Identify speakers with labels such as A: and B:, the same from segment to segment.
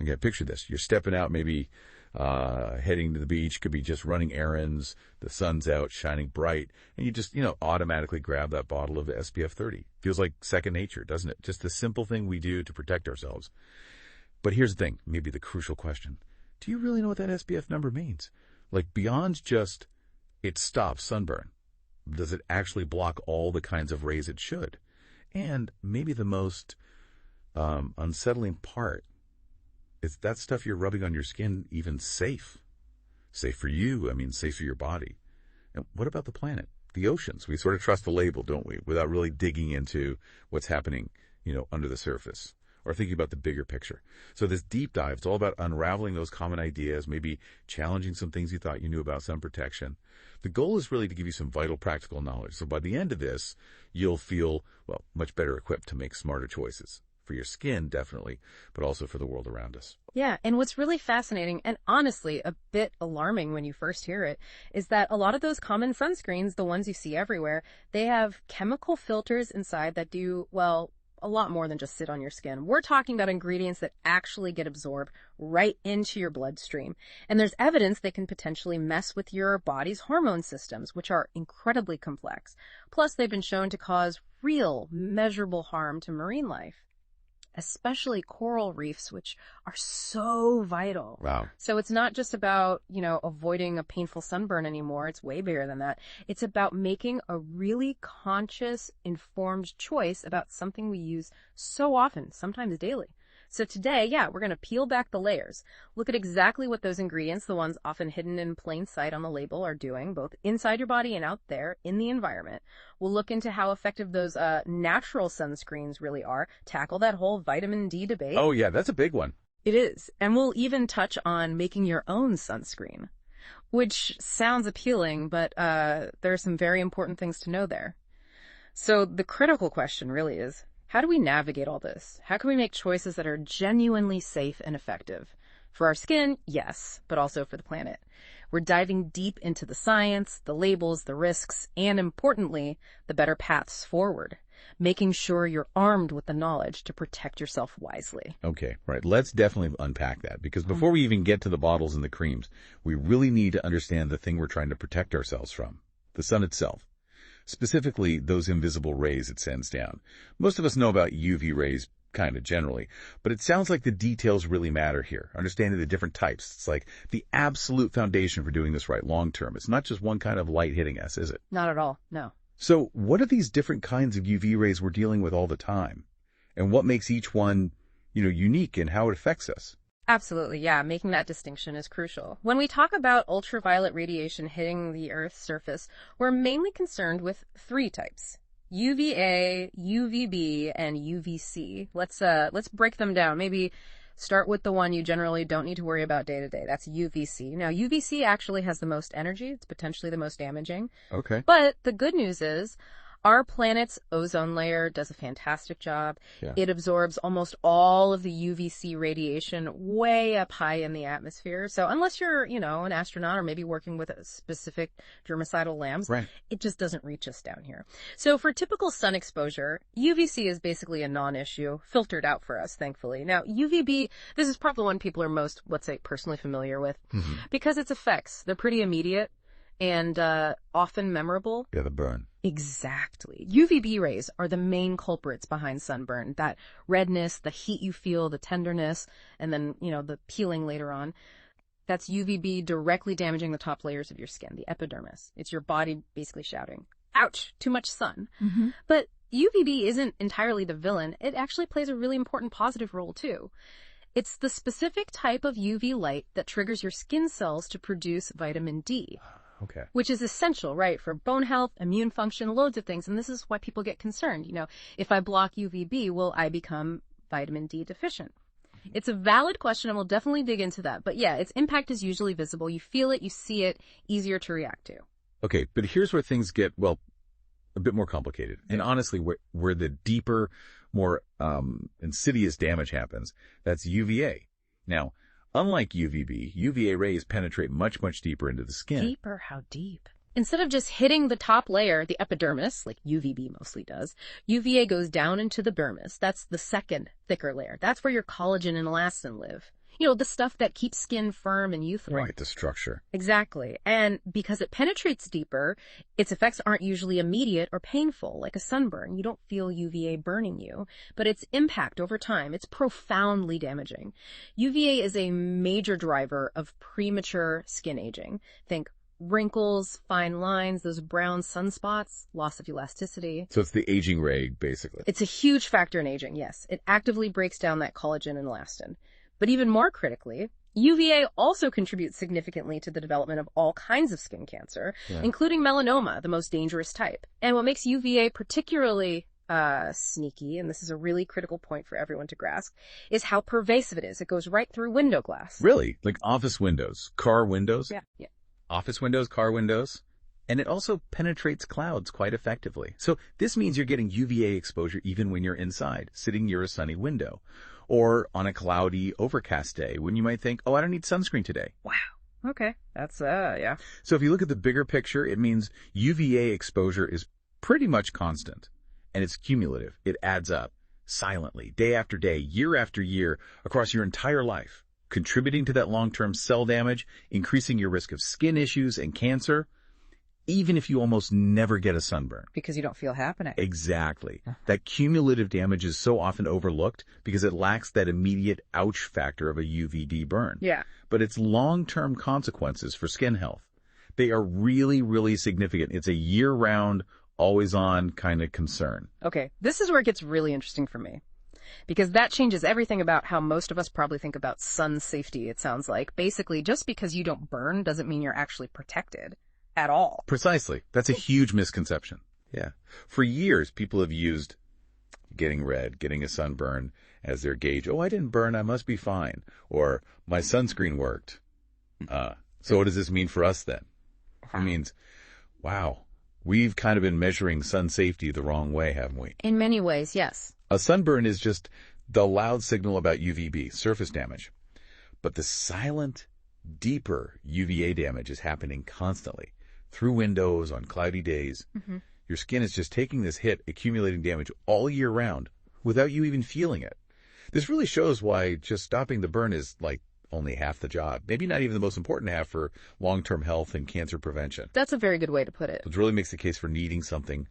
A: Again, picture this. You're stepping out, maybe heading to the beach, could be just running errands, the sun's out, shining bright, and you just, automatically grab that bottle of SPF 30. Feels like second nature, doesn't it? Just the simple thing we do to protect ourselves. But here's the thing, maybe the crucial question. Do you really know what that SPF number means? Like, beyond just it stops sunburn, does it actually block all the kinds of rays it should? And maybe the most unsettling part, is that stuff you're rubbing on your skin even safe? Safe for you, safe for your body. And what about the planet, the oceans? We sort of trust the label, don't we, without really digging into what's happening, under the surface, or thinking about the bigger picture. So this deep dive, it's all about unraveling those common ideas, maybe challenging some things you thought you knew about sun protection. The goal is really to give you some vital practical knowledge. So by the end of this, you'll feel, much better equipped to make smarter choices. For your skin, definitely, but also for the world around us.
B: Yeah, and what's really fascinating, and honestly a bit alarming when you first hear it, is that a lot of those common sunscreens, the ones you see everywhere, they have chemical filters inside that do, a lot more than just sit on your skin. We're talking about ingredients that actually get absorbed right into your bloodstream. And there's evidence they can potentially mess with your body's hormone systems, which are incredibly complex. Plus, they've been shown to cause real, measurable harm to marine life, especially coral reefs, which are so vital.
A: Wow.
B: So it's not just about, avoiding a painful sunburn anymore. It's way bigger than that. It's about making a really conscious, informed choice about something we use so often, sometimes daily. So today, we're going to peel back the layers, look at exactly what those ingredients, the ones often hidden in plain sight on the label, are doing, both inside your body and out there in the environment. We'll look into how effective those natural sunscreens really are, tackle that whole vitamin D debate.
A: Oh, yeah, that's a big one.
B: It is. And we'll even touch on making your own sunscreen, which sounds appealing, but there are some very important things to know there. So the critical question really is, how do we navigate all this? How can we make choices that are genuinely safe and effective? For our skin, yes, but also for the planet. We're diving deep into the science, the labels, the risks, and importantly, the better paths forward, making sure you're armed with the knowledge to protect yourself wisely.
A: Okay, right. Let's definitely unpack that, because before we even get to the bottles and the creams, we really need to understand the thing we're trying to protect ourselves from, the sun itself. Specifically, those invisible rays it sends down. Most of us know about UV rays kind of generally, but it sounds like the details really matter here, understanding the different types. It's like the absolute foundation for doing this right long term. It's not just one kind of light hitting us, is it?
B: Not at all, no.
A: So what are these different kinds of UV rays we're dealing with all the time? And what makes each one, unique in how it affects us?
B: Absolutely, yeah. Making that distinction is crucial. When we talk about ultraviolet radiation hitting the Earth's surface, we're mainly concerned with three types: UVA, UVB, and UVC. Let's break them down. Maybe start with the one you generally don't need to worry about day to day. That's UVC. Now, UVC actually has the most energy. It's potentially the most damaging.
A: Okay.
B: But the good news is, our planet's ozone layer does a fantastic job.
A: Yeah.
B: It absorbs almost all of the UVC radiation way up high in the atmosphere. So unless you're, an astronaut or maybe working with a specific germicidal lamps,
A: right,
B: it just doesn't reach us down here. So for typical sun exposure, UVC is basically a non-issue, filtered out for us, thankfully. Now, UVB, this is probably the one people are most, let's say, personally familiar with, because its effects, they're pretty immediate and often memorable.
A: Yeah, the burn.
B: Exactly. UVB rays are the main culprits behind sunburn. That redness, the heat you feel, the tenderness, and then, the peeling later on. That's UVB directly damaging the top layers of your skin, the epidermis. It's your body basically shouting, ouch, too much sun. But UVB isn't entirely the villain. It actually plays a really important positive role, too. It's the specific type of UV light that triggers your skin cells to produce vitamin D.
A: Okay.
B: Which is essential, right, for bone health, immune function, loads of things. And this is why people get concerned. If I block UVB, will I become vitamin D deficient? It's a valid question, and we'll definitely dig into that. But yeah, its impact is usually visible. You feel it, you see it, easier to react to.
A: Okay, but here's where things get, a bit more complicated. And honestly, where the deeper, more insidious damage happens, that's UVA. Now, unlike UVB, UVA rays penetrate much, much deeper into the skin.
B: Deeper? How deep? Instead of just hitting the top layer, the epidermis, like UVB mostly does, UVA goes down into the dermis. That's the second, thicker layer. That's where your collagen and elastin live. the stuff that keeps skin firm and youthful.
A: Right, the structure.
B: Exactly. And because it penetrates deeper, its effects aren't usually immediate or painful, like a sunburn. You don't feel UVA burning you, but its impact over time, it's profoundly damaging. UVA is a major driver of premature skin aging. Think wrinkles, fine lines, those brown sunspots, loss of elasticity.
A: So it's the aging ray, basically.
B: It's a huge factor in aging, yes. It actively breaks down that collagen and elastin. But even more critically, UVA also contributes significantly to the development of all kinds of skin cancer, including melanoma, the most dangerous type. And what makes UVA particularly sneaky, and this is a really critical point for everyone to grasp, is how pervasive it is. It goes right through window glass.
A: Really? Like office windows, car windows?
B: Yeah.
A: Office windows, car windows, and it also penetrates clouds quite effectively. So this means you're getting UVA exposure even when you're inside, sitting near a sunny window, or on a cloudy, overcast day when you might think, oh, I don't need sunscreen today.
B: Wow. Okay. That's, yeah.
A: So if you look at the bigger picture, it means UVA exposure is pretty much constant, and it's cumulative. It adds up silently, day after day, year after year, across your entire life, contributing to that long-term cell damage, increasing your risk of skin issues and cancer, even if you almost never get a sunburn.
B: Because you don't feel happening.
A: Exactly. That cumulative damage is so often overlooked because it lacks that immediate ouch factor of a UVD burn.
B: Yeah.
A: But its long-term consequences for skin health, they are really, really significant. It's a year-round, always-on kind of concern.
B: Okay, this is where it gets really interesting for me. Because that changes everything about how most of us probably think about sun safety, it sounds like. Basically, just because you don't burn doesn't mean you're actually protected at all.
A: Precisely. That's a huge misconception. Yeah. For years, people have used getting red, getting a sunburn as their gauge. Oh, I didn't burn, I must be fine. Or my sunscreen worked. So what does this mean for us then? It means, wow, we've kind of been measuring sun safety the wrong way, haven't we?
B: In many ways, yes.
A: A sunburn is just the loud signal about UVB, surface damage. But the silent, deeper UVA damage is happening constantly. Through windows, on cloudy days. Mm-hmm. Your skin is just taking this hit, accumulating damage all year round without you even feeling it. This really shows why just stopping the burn is like only half the job. Maybe not even the most important half for long-term health and cancer prevention.
B: That's a very good way to put it.
A: Which really makes the case for needing something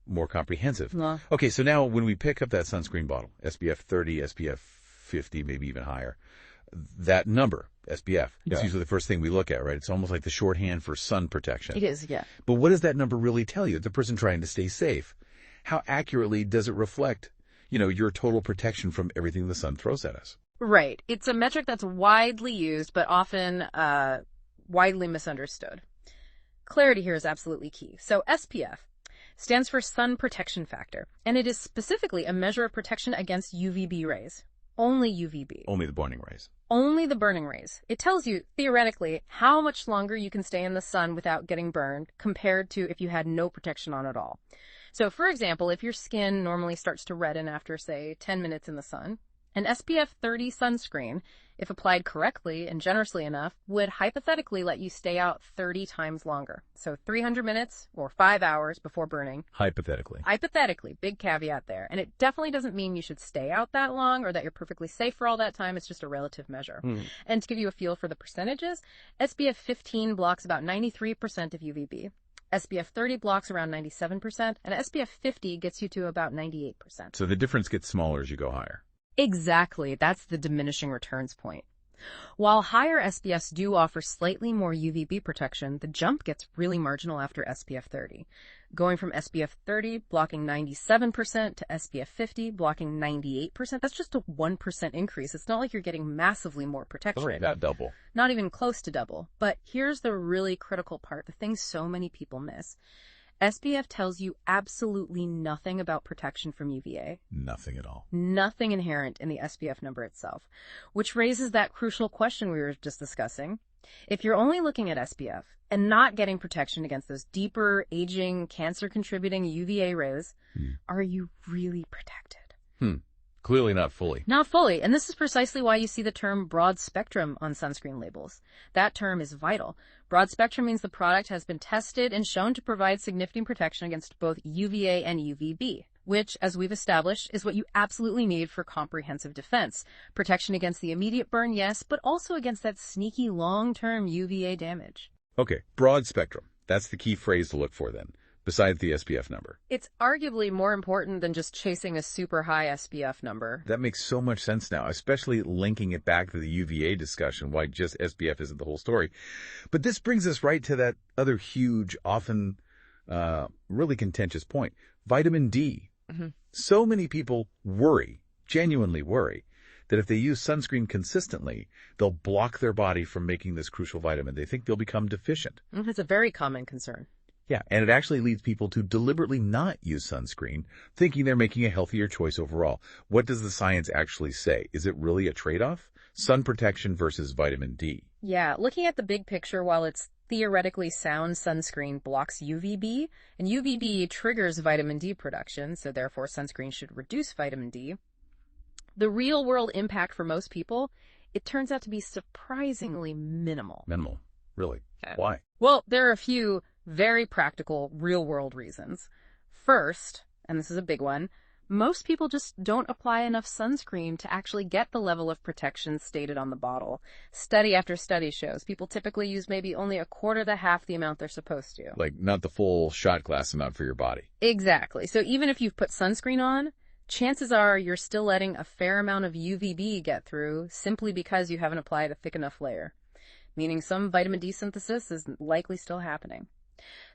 A: more comprehensive.
B: No.
A: Okay, so now when we pick up that sunscreen bottle, SPF 30, SPF 50, maybe even higher, that number, SPF, is usually the first thing we look at, right? It's almost like the shorthand for sun protection.
B: It is, yeah.
A: But what does that number really tell you? The person trying to stay safe. How accurately does it reflect, your total protection from everything the sun throws at us?
B: Right. It's a metric that's widely used, but often widely misunderstood. Clarity here is absolutely key. So SPF stands for sun protection factor, and it is specifically a measure of protection against UVB rays. Only UVB.
A: Only the burning rays.
B: Only the burning rays. It tells you, theoretically, how much longer you can stay in the sun without getting burned compared to if you had no protection on at all. So, for example, if your skin normally starts to redden after, say, 10 minutes in the sun, an SPF 30 sunscreen, if applied correctly and generously enough, would hypothetically let you stay out 30 times longer. So 300 minutes or 5 hours before burning.
A: Hypothetically.
B: Hypothetically. Big caveat there. And it definitely doesn't mean you should stay out that long or that you're perfectly safe for all that time. It's just a relative measure. And to give you a feel for the percentages, SPF 15 blocks about 93% of UVB. SPF 30 blocks around 97%, and SPF 50 gets you to about 98%.
A: So the difference gets smaller as you go higher.
B: Exactly. That's the diminishing returns point. While higher SPFs do offer slightly more UVB protection, the jump gets really marginal after SPF 30. Going from SPF 30 blocking 97% to SPF 50 blocking 98%, that's just a 1% increase. It's not like you're getting massively more protection.
A: Right, not double.
B: Not even close to double. But here's the really critical part, the thing so many people miss. SPF tells you absolutely nothing about protection from UVA.
A: Nothing at all.
B: Nothing inherent in the SPF number itself, which raises that crucial question we were just discussing. If you're only looking at SPF and not getting protection against those deeper, aging, cancer-contributing UVA rays, are you really protected?
A: Clearly not fully.
B: Not fully, and this is precisely why you see the term broad spectrum on sunscreen labels. That term is vital. Broad spectrum means the product has been tested and shown to provide significant protection against both UVA and UVB, which, as we've established, is what you absolutely need for comprehensive defense. Protection against the immediate burn, yes, but also against that sneaky long-term UVA damage.
A: Okay, broad spectrum. That's the key phrase to look for then, besides the SPF number.
B: It's arguably more important than just chasing a super high SPF number.
A: That makes so much sense now, especially linking it back to the UVA discussion, why just SPF isn't the whole story. But this brings us right to that other huge, often really contentious point, vitamin D.
B: Mm-hmm.
A: So many people worry, genuinely worry, that if they use sunscreen consistently, they'll block their body from making this crucial vitamin. They think they'll become deficient.
B: It's a very common concern.
A: Yeah, and it actually leads people to deliberately not use sunscreen, thinking they're making a healthier choice overall. What does the science actually say? Is it really a trade-off? Sun protection versus vitamin D.
B: Yeah, looking at the big picture, while it's theoretically sound, sunscreen blocks UVB, and UVB triggers vitamin D production, so therefore sunscreen should reduce vitamin D. The real-world impact for most people, it turns out to be surprisingly minimal.
A: Minimal? Really?
B: Okay.
A: Why?
B: Well, there are a few very practical, real-world reasons. First, and this is a big one, most people just don't apply enough sunscreen to actually get the level of protection stated on the bottle. Study after study shows people typically use maybe only a quarter to half the amount they're supposed to.
A: Like not the full shot glass amount for your body.
B: Exactly. So even if you've put sunscreen on, chances are you're still letting a fair amount of UVB get through simply because you haven't applied a thick enough layer, meaning some vitamin D synthesis is likely still happening.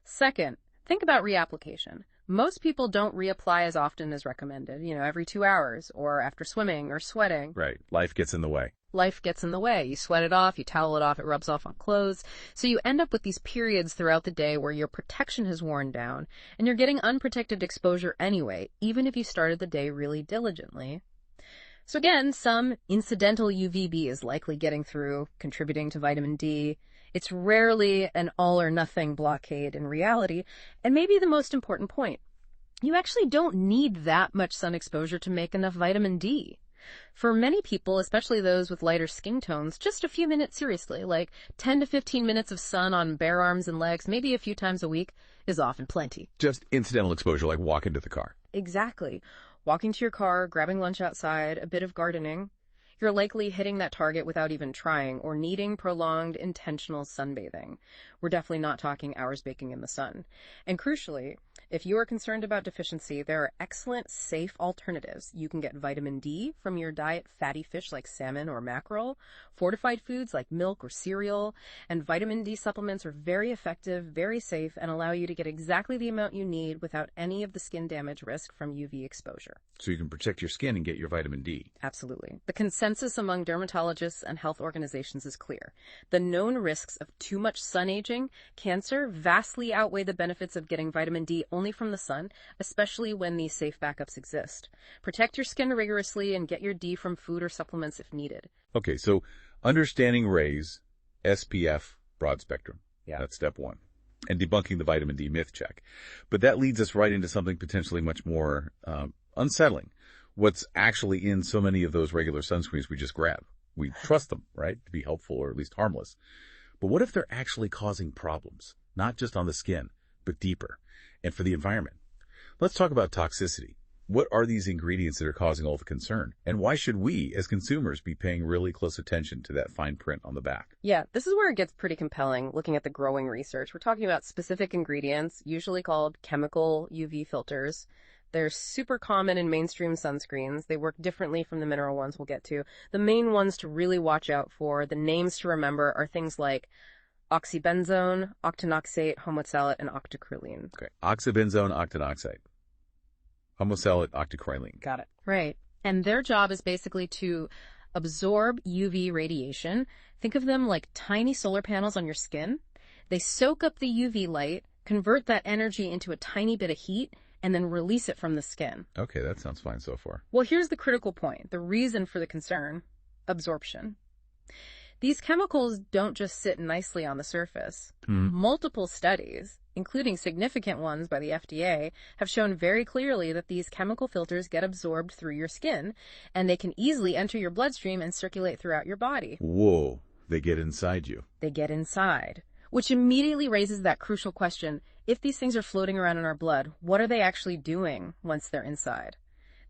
B: Second, think about reapplication. Most people don't reapply as often as recommended, every 2 hours or after swimming or sweating.
A: Right. Life gets in the way.
B: Life gets in the way. You sweat it off, you towel it off, it rubs off on clothes. So you end up with these periods throughout the day where your protection has worn down and you're getting unprotected exposure anyway, even if you started the day really diligently. So again, some incidental UVB is likely getting through, contributing to vitamin D. It's rarely an all-or-nothing blockade in reality, and maybe the most important point, you actually don't need that much sun exposure to make enough vitamin D. For many people, especially those with lighter skin tones, just a few minutes seriously, like 10 to 15 minutes of sun on bare arms and legs, maybe a few times a week, is often plenty.
A: Just incidental exposure, like walking to the car.
B: Exactly. Walking to your car, grabbing lunch outside, a bit of gardening. You're likely hitting that target without even trying or needing prolonged intentional sunbathing. We're definitely not talking hours baking in the sun. And crucially, if you are concerned about deficiency, there are excellent, safe alternatives. You can get vitamin D from your diet fatty fish like salmon or mackerel, fortified foods like milk or cereal, and vitamin D supplements are very effective, very safe, and allow you to get exactly the amount you need without any of the skin damage risk from UV exposure.
A: So you can protect your skin and get your vitamin D.
B: Absolutely. The consensus among dermatologists and health organizations is clear. The known risks of too much sun aging, cancer, vastly outweigh the benefits of getting vitamin D only from the sun, especially when these safe backups exist. Protect your skin rigorously and get your D from food or supplements if needed.
A: Okay, so understanding rays, SPF, broad spectrum.
B: Yeah.
A: That's step one. And debunking the vitamin D myth check. But that leads us right into something potentially much more unsettling. What's actually in so many of those regular sunscreens we just grab. We trust them, right, to be helpful or at least harmless. But what if they're actually causing problems, not just on the skin, but deeper, and for the environment? Let's talk about toxicity. What are these ingredients that are causing all the concern? And why should we, as consumers, be paying really close attention to that fine print on the back?
B: Yeah, this is where it gets pretty compelling, looking at the growing research. We're talking about specific ingredients, usually called chemical UV filters. They're super common in mainstream sunscreens. They work differently from the mineral ones we'll get to. The main ones to really watch out for, the names to remember, are things like oxybenzone, octinoxate, homosalate, and octocrylene.
A: Okay, oxybenzone, octinoxate, homosalate, octocrylene.
B: Got it. Right. And their job is basically to absorb UV radiation. Think of them like tiny solar panels on your skin. They soak up the UV light, convert that energy into a tiny bit of heat, and then release it from the skin.
A: Okay, that sounds fine so far.
B: Well, here's the critical point, the reason for the concern: absorption. These chemicals don't just sit nicely on the surface. Multiple studies, including significant ones by the FDA, have shown very clearly that these chemical filters get absorbed through your skin, and they can easily enter your bloodstream and circulate throughout your body.
A: Whoa, they get inside you.
B: They get inside, which immediately raises that crucial question: if these things are floating around in our blood, what are they actually doing once they're inside?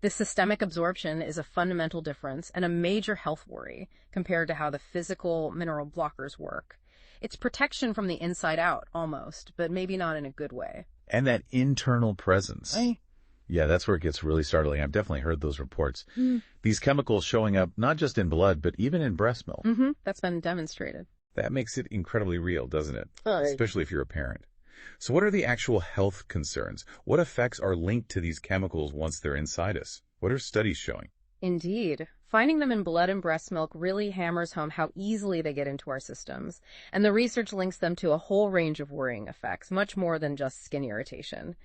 B: This systemic absorption is a fundamental difference and a major health worry compared to how the physical mineral blockers work. It's protection from the inside out, almost, but maybe not in a good way.
A: And that internal presence. Yeah, that's where it gets really startling. I've definitely heard those reports. These chemicals showing up not just in blood, but even in breast milk.
B: That's been demonstrated.
A: That makes it incredibly real, doesn't it?
B: Oh,
A: Especially if you're a parent. So what are the actual health concerns? What effects are linked to these chemicals once they're inside us? What are studies showing?
B: Indeed. Finding them in blood and breast milk really hammers home how easily they get into our systems, and the research links them to a whole range of worrying effects, much more than just skin irritation.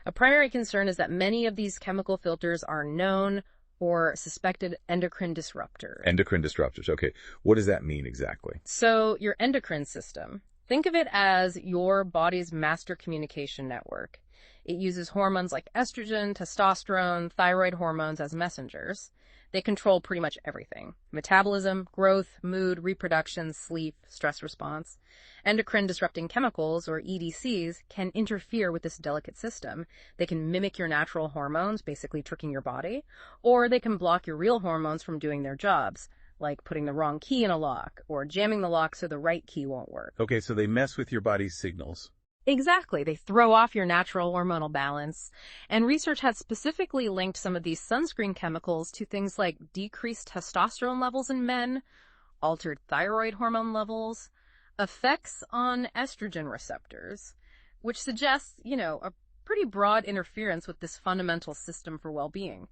B: A primary concern is that many of these chemical filters are known or suspected endocrine disruptors.
A: Endocrine disruptors. Okay. What does that mean exactly?
B: So your endocrine system, think of it as your body's master communication network. It uses hormones like estrogen, testosterone, thyroid hormones as messengers. They control pretty much everything: metabolism, growth, mood, reproduction, sleep, stress response. Endocrine disrupting chemicals, or EDCs, can interfere with this delicate system. They can mimic your natural hormones, basically tricking your body, or they can block your real hormones from doing their jobs, like putting the wrong key in a lock or jamming the lock so the right key won't work.
A: Okay, so they mess with your body's signals.
B: Exactly. They throw off your natural hormonal balance. And research has specifically linked some of these sunscreen chemicals to things like decreased testosterone levels in men, altered thyroid hormone levels, effects on estrogen receptors, which suggests, a pretty broad interference with this fundamental system for well-being.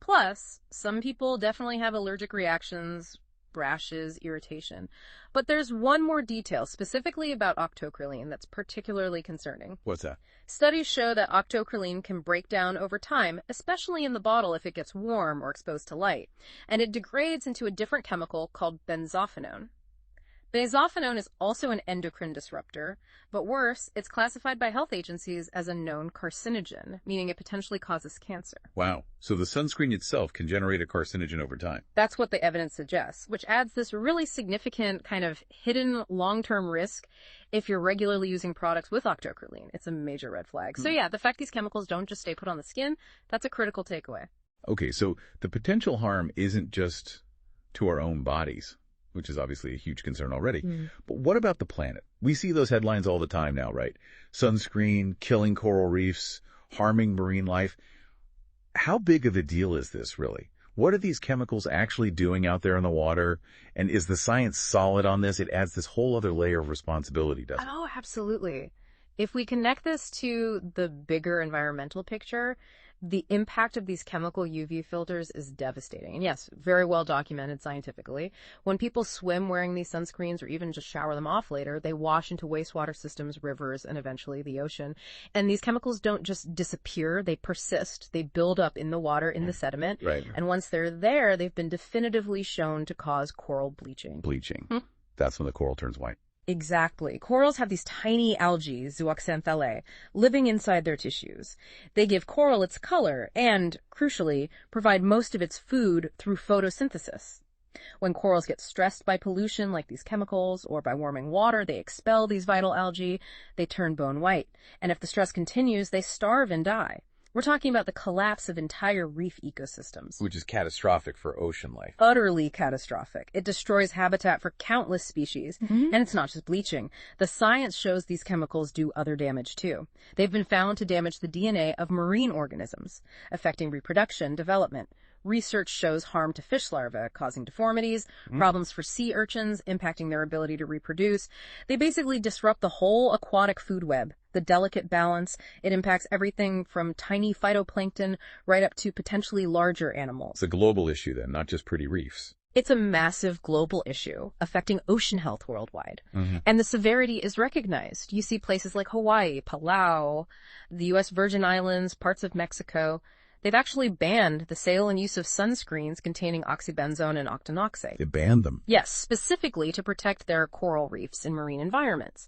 B: Plus, some people definitely have allergic reactions, rashes, irritation. But there's one more detail specifically about octocrylene that's particularly concerning.
A: What's that?
B: Studies show that octocrylene can break down over time, especially in the bottle if it gets warm or exposed to light, and it degrades into a different chemical called benzophenone. Benzophenone is also an endocrine disruptor, but worse, it's classified by health agencies as a known carcinogen, meaning it potentially causes cancer.
A: Wow. So the sunscreen itself can generate a carcinogen over time.
B: That's what the evidence suggests, which adds this really significant kind of hidden long-term risk if you're regularly using products with octocrylene. It's a major red flag. So yeah, the fact these chemicals don't just stay put on the skin, that's a critical takeaway.
A: Okay, so the potential harm isn't just to our own bodies, which is obviously a huge concern already. But what about the planet? We see those headlines all the time now, right? Sunscreen, killing coral reefs, harming marine life. How big of a deal is this, really? What are these chemicals actually doing out there in the water? And is the science solid on this? It adds this whole other layer of responsibility, doesn't it?
B: Oh, absolutely. If we connect this to the bigger environmental picture, the impact of these chemical UV filters is devastating. And yes, very well documented scientifically. When people swim wearing these sunscreens or even just shower them off later, they wash into wastewater systems, rivers, and eventually the ocean. And these chemicals don't just disappear, they persist. They build up in the water, in the sediment.
A: Right.
B: And once they're there, they've been definitively shown to cause coral bleaching.
A: Bleaching. That's when the coral turns white.
B: Exactly. Corals have these tiny algae, zooxanthellae, living inside their tissues. They give coral its color and, crucially, provide most of its food through photosynthesis. When corals get stressed by pollution like these chemicals or by warming water, they expel these vital algae. They turn bone white. And if the stress continues, they starve and die. We're talking about the collapse of entire reef ecosystems.
A: Which is catastrophic for ocean life.
B: Utterly catastrophic. It destroys habitat for countless species. And it's not just bleaching. The science shows these chemicals do other damage too. They've been found to damage the DNA of marine organisms, affecting reproduction, development. Research shows harm to fish larvae, causing deformities, problems for sea urchins, impacting their ability to reproduce. They basically disrupt the whole aquatic food web, the delicate balance. It impacts everything from tiny phytoplankton right up to potentially larger animals.
A: It's a global issue then, not just pretty reefs.
B: It's a massive global issue affecting ocean health worldwide. And the severity is recognized. You see places like Hawaii, Palau, the U.S. Virgin Islands, parts of Mexico. They've actually banned the sale and use of sunscreens containing oxybenzone and octinoxate.
A: They banned them.
B: Yes, specifically to protect their coral reefs in marine environments.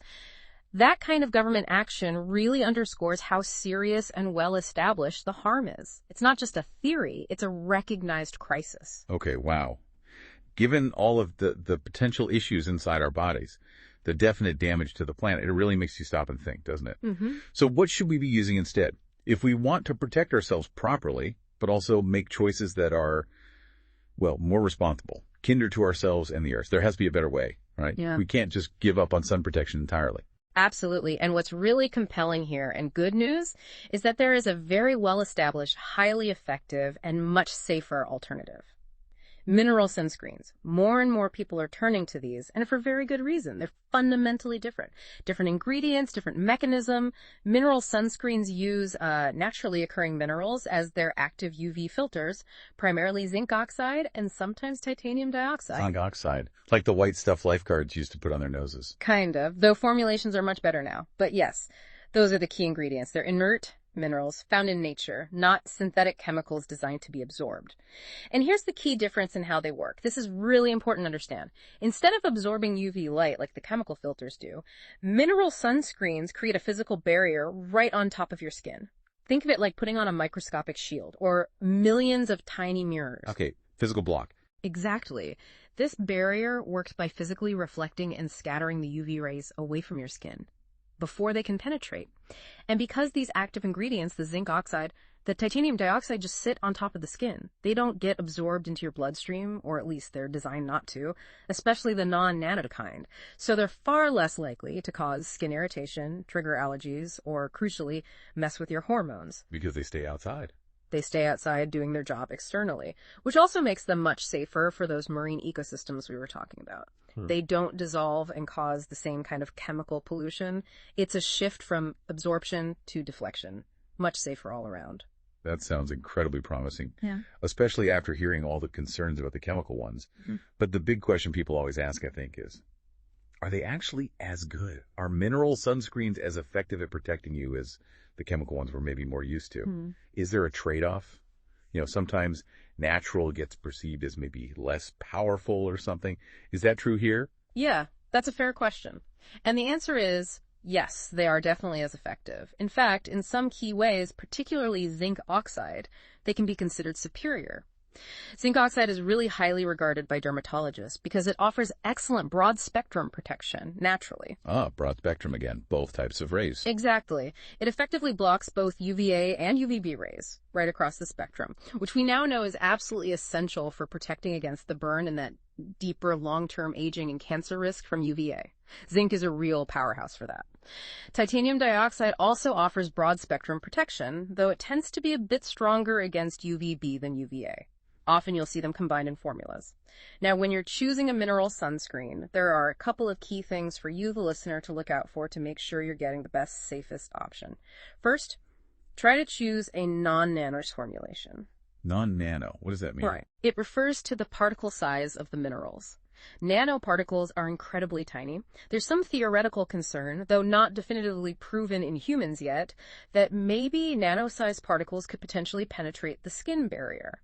B: That kind of government action really underscores how serious and well-established the harm is. It's not just a theory, it's a recognized crisis.
A: Okay, wow. Given all of the potential issues inside our bodies, the definite damage to the planet, it really makes you stop and think, doesn't it?
B: Mm-hmm.
A: So what should we be using instead? If we want to protect ourselves properly, but also make choices that are, well, more responsible, kinder to ourselves and the earth, there has to be a better way, right?
B: Yeah.
A: We can't just give up on sun protection entirely.
B: Absolutely. And what's really compelling here and good news is that there is a very well-established, highly effective, and much safer alternative. Mineral sunscreens. More and more people are turning to these, and for very good reason. They're fundamentally different. Different ingredients, different mechanism. Mineral sunscreens use naturally occurring minerals as their active UV filters, primarily zinc oxide and sometimes titanium dioxide.
A: Zinc oxide, like the white stuff lifeguards used to put on their noses.
B: Kind of, though formulations are much better now. But yes, those are the key ingredients. They're inert minerals found in nature, not synthetic chemicals designed to be absorbed. And here's the key difference in how they work. This is really important to understand. Instead of absorbing UV light like the chemical filters do, mineral sunscreens create a physical barrier right on top of your skin. Think of it like putting on a microscopic shield or millions of tiny mirrors.
A: Okay, physical block.
B: Exactly. This barrier works by physically reflecting and scattering the UV rays away from your skin before they can penetrate. And because these active ingredients, the zinc oxide, the titanium dioxide, just sit on top of the skin, they don't get absorbed into your bloodstream, or at least they're designed not to, especially the non-nano kind. So they're far less likely to cause skin irritation, trigger allergies, or crucially, mess with your hormones.
A: Because they stay outside.
B: They stay outside doing their job externally, which also makes them much safer for those marine ecosystems we were talking about. They don't dissolve and cause the same kind of chemical pollution. It's a shift from absorption to deflection. Much safer all around.
A: That sounds incredibly promising,
B: Yeah.
A: especially after hearing all the concerns about the chemical ones.
B: Mm-hmm.
A: But the big question people always ask, I think, is, are they actually as good? Are mineral sunscreens as effective at protecting you as the chemical ones we're maybe more used to?
B: Hmm.
A: Is there a trade-off? You know, sometimes natural gets perceived as maybe less powerful or something. Is that true here?
B: Yeah, that's a fair question. And the answer is yes, they are definitely as effective. In fact, in some key ways, particularly zinc oxide, they can be considered superior. Zinc oxide is really highly regarded by dermatologists because it offers excellent broad-spectrum protection, naturally.
A: Ah, broad spectrum again, both types of rays.
B: Exactly. It effectively blocks both UVA and UVB rays right across the spectrum, which we now know is absolutely essential for protecting against the burn and that deeper long-term aging and cancer risk from UVA. Zinc is a real powerhouse for that. Titanium dioxide also offers broad-spectrum protection, though it tends to be a bit stronger against UVB than UVA. Often you'll see them combined in formulas. Now, when you're choosing a mineral sunscreen, there are a couple of key things for you, the listener, to look out for to make sure you're getting the best, safest option. First, try to choose a non-nano formulation.
A: Non-nano, what does that mean?
B: Right. It refers to the particle size of the minerals. Nanoparticles are incredibly tiny. There's some theoretical concern, though not definitively proven in humans yet, that maybe nano-sized particles could potentially penetrate the skin barrier.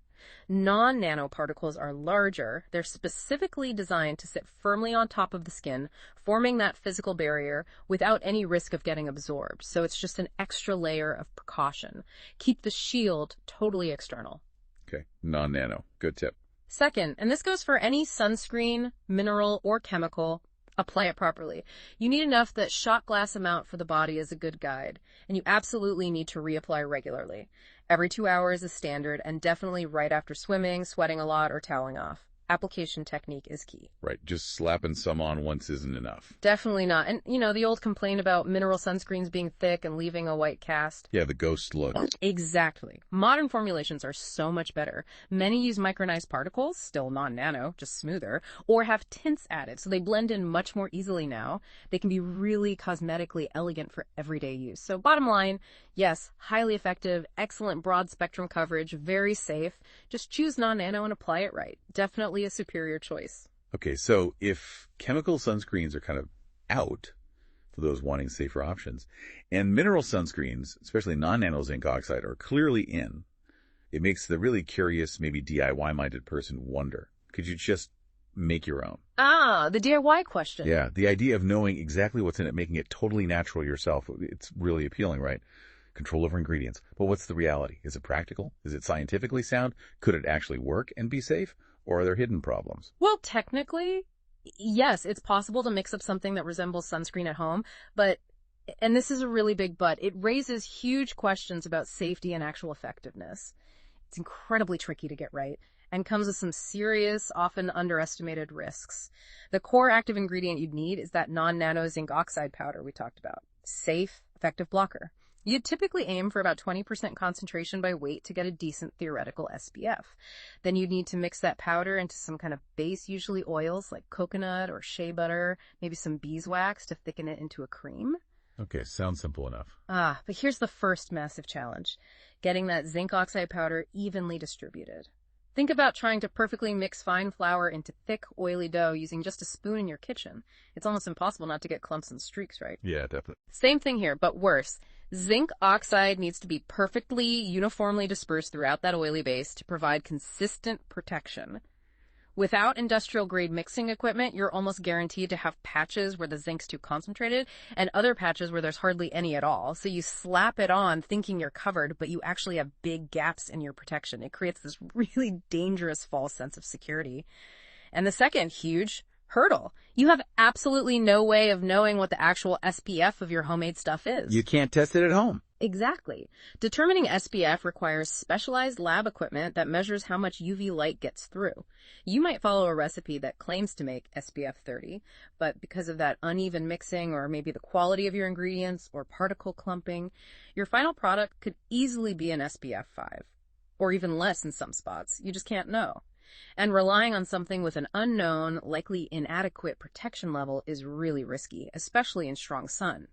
B: Non-nanoparticles are larger. They're specifically designed to sit firmly on top of the skin, forming that physical barrier without any risk of getting absorbed. So it's just an extra layer of precaution. Keep the shield totally external.
A: Okay, non-nano. Good tip.
B: Second, and this goes for any sunscreen, mineral, or chemical, apply it properly. You need enough that shot glass amount for the body is a good guide, and you absolutely need to reapply regularly. Every 2 hours is standard, and definitely right after swimming, sweating a lot, or toweling off. Application technique is key.
A: Right, just slapping some on once isn't enough.
B: Definitely not. And, you know, the old complaint about mineral sunscreens being thick and leaving a white cast.
A: Yeah, the ghost look.
B: Exactly. Modern formulations are so much better. Many use micronized particles, still non-nano, just smoother, or have tints added, so they blend in much more easily now. They can be really cosmetically elegant for everyday use. So bottom line, yes, highly effective, excellent broad spectrum coverage, very safe. Just choose non-nano and apply it right. Definitely a superior choice.
A: Okay, so if chemical sunscreens are kind of out for those wanting safer options, and mineral sunscreens, especially non-nano zinc oxide, are clearly in, it makes the really curious, maybe DIY-minded person wonder, could you just make your own.
B: Ah, the DIY question.
A: Yeah, the idea of knowing exactly what's in it, making it totally natural yourself, it's really appealing, right? Control over ingredients. But what's the reality? Is it practical? Is it scientifically sound? Could it actually work and be safe? Or are there hidden problems?
B: Well, technically, yes, it's possible to mix up something that resembles sunscreen at home, but, and this is a really big but, it raises huge questions about safety and actual effectiveness. It's incredibly tricky to get right and comes with some serious, often underestimated risks. The core active ingredient you'd need is that non-nano zinc oxide powder we talked about. Safe, effective blocker. You'd typically aim for about 20% concentration by weight to get a decent theoretical SPF. Then you'd need to mix that powder into some kind of base, usually oils like coconut or shea butter, maybe some beeswax to thicken it into a cream.
A: Okay, sounds simple enough.
B: But here's the first massive challenge: getting that zinc oxide powder evenly distributed. Think about trying to perfectly mix fine flour into thick, oily dough using just a spoon in your kitchen. It's almost impossible not to get clumps and streaks, right?
A: Yeah, definitely.
B: Same thing here, but worse. Zinc oxide needs to be perfectly, uniformly dispersed throughout that oily base to provide consistent protection. Without industrial-grade mixing equipment, you're almost guaranteed to have patches where the zinc's too concentrated and other patches where there's hardly any at all. So you slap it on thinking you're covered, but you actually have big gaps in your protection. It creates this really dangerous false sense of security. And the second huge hurdle: you have absolutely no way of knowing what the actual SPF of your homemade stuff is.
A: You can't test it at home.
B: Exactly. Determining SPF requires specialized lab equipment that measures how much UV light gets through. You might follow a recipe that claims to make SPF 30, but because of that uneven mixing or maybe the quality of your ingredients or particle clumping, your final product could easily be an SPF 5, or even less in some spots. You just can't know. And relying on something with an unknown, likely inadequate protection level is really risky, especially in strong sun.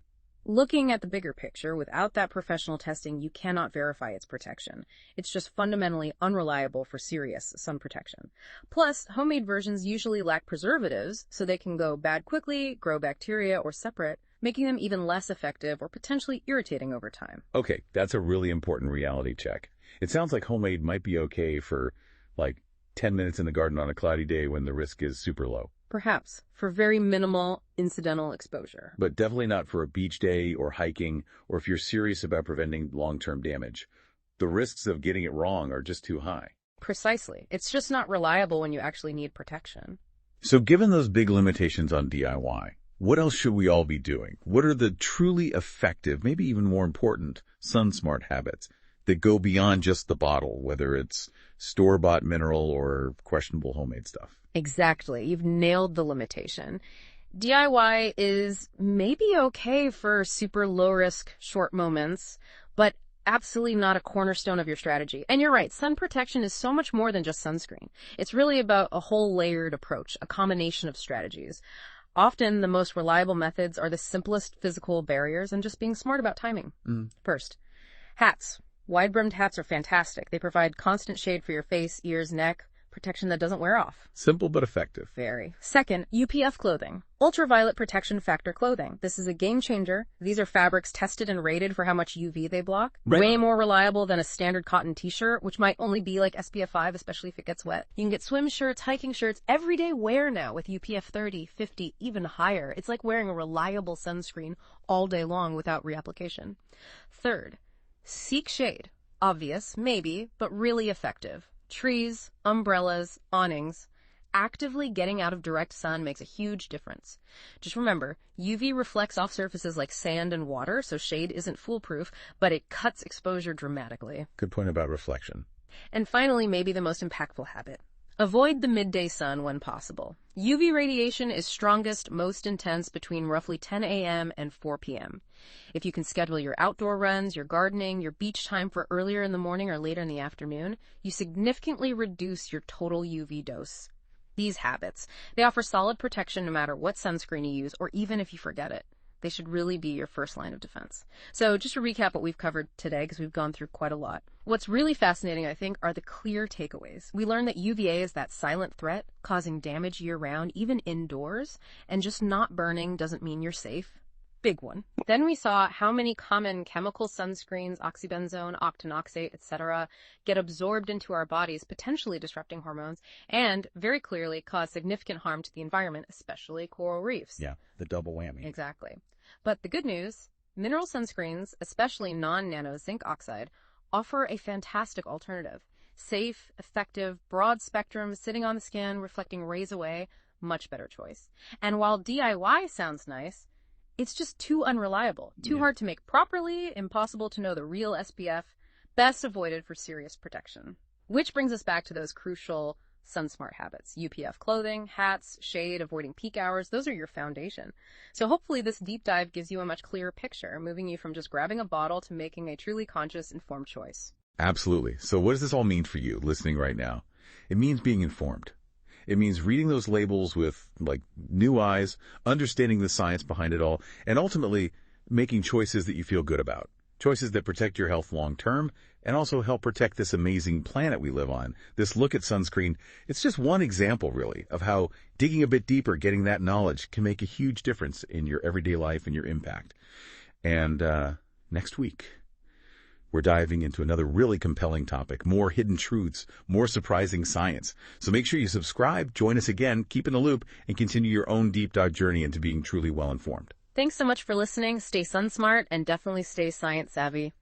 B: Looking at the bigger picture, without that professional testing, you cannot verify its protection. It's just fundamentally unreliable for serious sun protection. Plus, homemade versions usually lack preservatives, so they can go bad quickly, grow bacteria, or separate, making them even less effective or potentially irritating over time.
A: Okay, that's a really important reality check. It sounds like homemade might be okay for, 10 minutes in the garden on a cloudy day when the risk is super low.
B: Perhaps, for very minimal incidental exposure.
A: But definitely not for a beach day or hiking, or if you're serious about preventing long-term damage. The risks of getting it wrong are just too high.
B: Precisely. It's just not reliable when you actually need protection.
A: So given those big limitations on DIY, what else should we all be doing? What are the truly effective, maybe even more important, sun-smart habits that go beyond just the bottle, whether it's store-bought mineral or questionable homemade stuff?
B: Exactly. You've nailed the limitation. DIY is maybe okay for super low-risk short moments, but absolutely not a cornerstone of your strategy. And you're right, sun protection is so much more than just sunscreen. It's really about a whole layered approach, a combination of strategies. Often, the most reliable methods are the simplest physical barriers and just being smart about timing. First, hats. Wide-brimmed hats are fantastic. They provide constant shade for your face, ears, neck, protection that doesn't wear off.
A: Simple but effective.
B: Very. Second, UPF clothing. Ultraviolet protection factor clothing. This is a game changer. These are fabrics tested and rated for how much UV they block.
A: Right.
B: Way more reliable than a standard cotton t-shirt, which might only be like SPF 5, especially if it gets wet. You can get swim shirts, hiking shirts, everyday wear now with UPF 30, 50, even higher. It's like wearing a reliable sunscreen all day long without reapplication. Third, seek shade. Obvious, maybe, but really effective. Trees, umbrellas, awnings. Actively getting out of direct sun makes a huge difference. Just remember, UV reflects off surfaces like sand and water, so shade isn't foolproof, but it cuts exposure dramatically.
A: Good point about reflection.
B: And finally, maybe the most impactful habit. Avoid the midday sun when possible. UV radiation is strongest, most intense between roughly 10 a.m. and 4 p.m. If you can schedule your outdoor runs, your gardening, your beach time for earlier in the morning or later in the afternoon, you significantly reduce your total UV dose. These habits, they offer solid protection no matter what sunscreen you use or even if you forget it. They should really be your first line of defense. So just to recap what we've covered today, because we've gone through quite a lot. What's really fascinating, I think, are the clear takeaways. We learned that UVA is that silent threat, causing damage year-round, even indoors, and just not burning doesn't mean you're safe. big one. Then we saw how many common chemical sunscreens, oxybenzone, octinoxate, etc., get absorbed into our bodies, potentially disrupting hormones, and very clearly cause significant harm to the environment, especially coral reefs.
A: Yeah, the double whammy.
B: Exactly. But the good news, mineral sunscreens, especially non-nano zinc oxide, offer a fantastic alternative. Safe, effective, broad spectrum, sitting on the skin, reflecting rays away, much better choice. And while DIY sounds nice, it's just too unreliable, too hard to make properly, impossible to know the real SPF, best avoided for serious protection. Which brings us back to those crucial sun-smart habits. UPF clothing, hats, shade, avoiding peak hours, those are your foundation. So hopefully this deep dive gives you a much clearer picture, moving you from just grabbing a bottle to making a truly conscious, informed choice.
A: Absolutely. So what does this all mean for you listening right now? It means being informed. It means reading those labels with, new eyes, understanding the science behind it all, and ultimately making choices that you feel good about. Choices that protect your health long term and also help protect this amazing planet we live on. This look at sunscreen, it's just one example, really, of how digging a bit deeper, getting that knowledge, can make a huge difference in your everyday life and your impact. And next week, we're diving into another really compelling topic, more hidden truths, more surprising science. So make sure you subscribe, join us again, keep in the loop, and continue your own deep dive journey into being truly well-informed.
B: Thanks so much for listening. Stay sun smart and definitely stay science savvy.